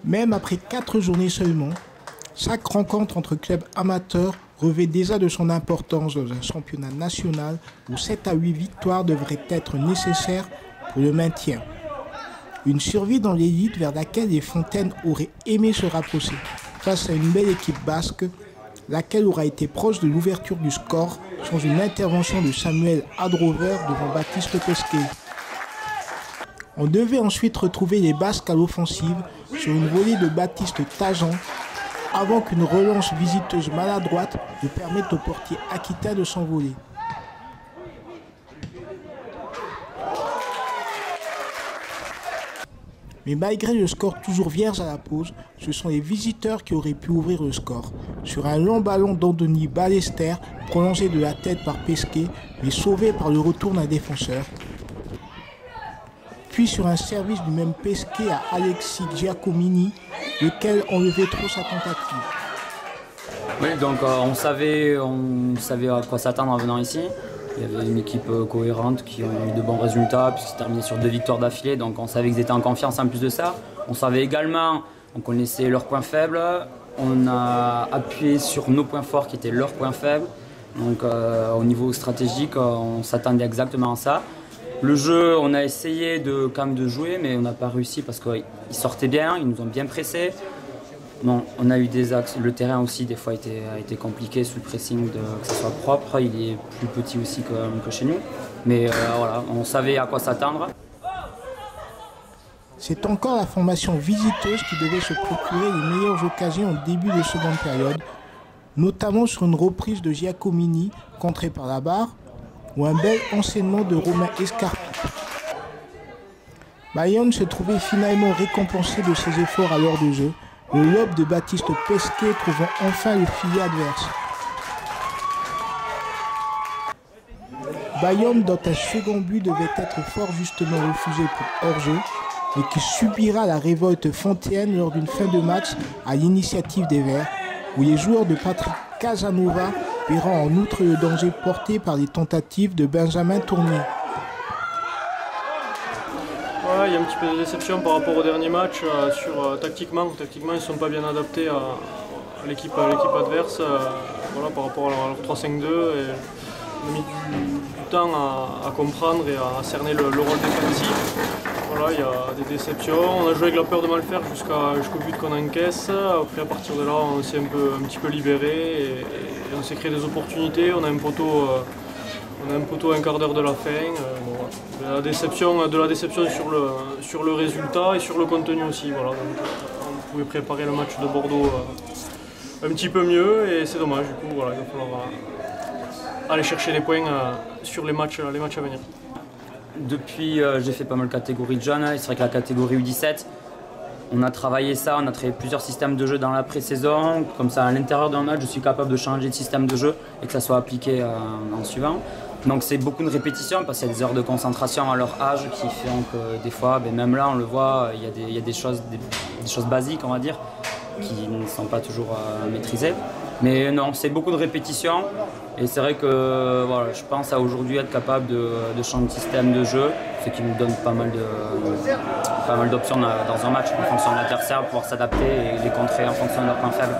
Même après 4 journées seulement, chaque rencontre entre clubs amateurs revêt déjà de son importance dans un championnat national où 7 à 8 victoires devraient être nécessaires pour le maintien. Une survie dans l'élite vers laquelle les Fontaines auraient aimé se rapprocher face à une belle équipe basque, laquelle aura été proche de l'ouverture du score sans une intervention de Samuel Adrover devant Baptiste Pesquet. On devait ensuite retrouver les Basques à l'offensive sur une volée de Baptiste Tajan avant qu'une relance visiteuse maladroite ne permette au portier aquitain de s'envoler. Mais malgré le score toujours vierge à la pause, ce sont les visiteurs qui auraient pu ouvrir le score. Sur un long ballon d'Andoni Ballester, prolongé de la tête par Pesquet, mais sauvé par le retour d'un défenseur. Puis sur un service du même Pesquet à Alexis Giacomini, lequel enlevait trop sa tentative. Oui, donc on savait à quoi s'attendre en venant ici. Il y avait une équipe cohérente qui ont eu de bons résultats, puisqu'ils terminaient sur 2 victoires d'affilée, donc on savait qu'ils étaient en confiance en plus de ça. On savait également, on connaissait leurs points faibles, on a appuyé sur nos points forts qui étaient leurs points faibles. Donc au niveau stratégique, on s'attendait exactement à ça. Le jeu, on a essayé quand même de jouer, mais on n'a pas réussi parce qu'ils sortaient bien, ils nous ont bien pressés. Bon, on a eu des axes, le terrain aussi des fois a été compliqué sous le pressing, que ce soit propre, il est plus petit aussi que chez nous. Mais voilà, on savait à quoi s'attendre. C'est encore la formation visiteuse qui devait se procurer les meilleures occasions au début de seconde période, notamment sur une reprise de Giacomini contrée par la barre ou un bel enseignement de Romain Escarpi. Bayonne se trouvait finalement récompensé de ses efforts à l'heure de jeu, le lob de Baptiste Pesquet trouvant enfin le filet adverse. Bayonne, dont un second but devait être fort justement refusé pour hors-jeu, et qui subira la révolte fontaine lors d'une fin de match à l'initiative des Verts, où les joueurs de Patrick Casanova verront en outre le danger porté par les tentatives de Benjamin Tournier. Ouais, il y a un petit peu de déception par rapport au dernier match tactiquement. Tactiquement, ils ne sont pas bien adaptés à l'équipe adverse voilà, par rapport à leur 3-5-2. On a mis du temps à comprendre et à cerner le rôle défensif. Voilà, il y a des déceptions. On a joué avec la peur de mal faire jusqu'au but qu'on encaisse. Après, à partir de là, on s'est un petit peu libéré et on s'est créé des opportunités. On a un poteau un quart d'heure de la fin. Bon, de la déception sur le résultat et sur le contenu aussi. Voilà. Donc, on pouvait préparer le match de Bordeaux un petit peu mieux et c'est dommage. Du coup, voilà, il va falloir aller chercher les points sur les matchs à venir. Depuis, j'ai fait pas mal de catégories de jeunes. C'est vrai que la catégorie U17, on a travaillé ça, on a travaillé plusieurs systèmes de jeu dans la pré-saison. Comme ça, à l'intérieur d'un match, je suis capable de changer de système de jeu et que ça soit appliqué en suivant. Donc c'est beaucoup de répétitions parce qu'il y a des heures de concentration à leur âge qui font que des fois, même là on le voit, il y a des choses basiques on va dire qui ne sont pas toujours maîtrisées. Mais non, c'est beaucoup de répétitions et c'est vrai que voilà, je pense à aujourd'hui être capable de changer de système de jeu, ce qui nous donne pas mal d'options dans un match en fonction de l'adversaire pour pouvoir s'adapter et les contrer en fonction de leurs points faibles.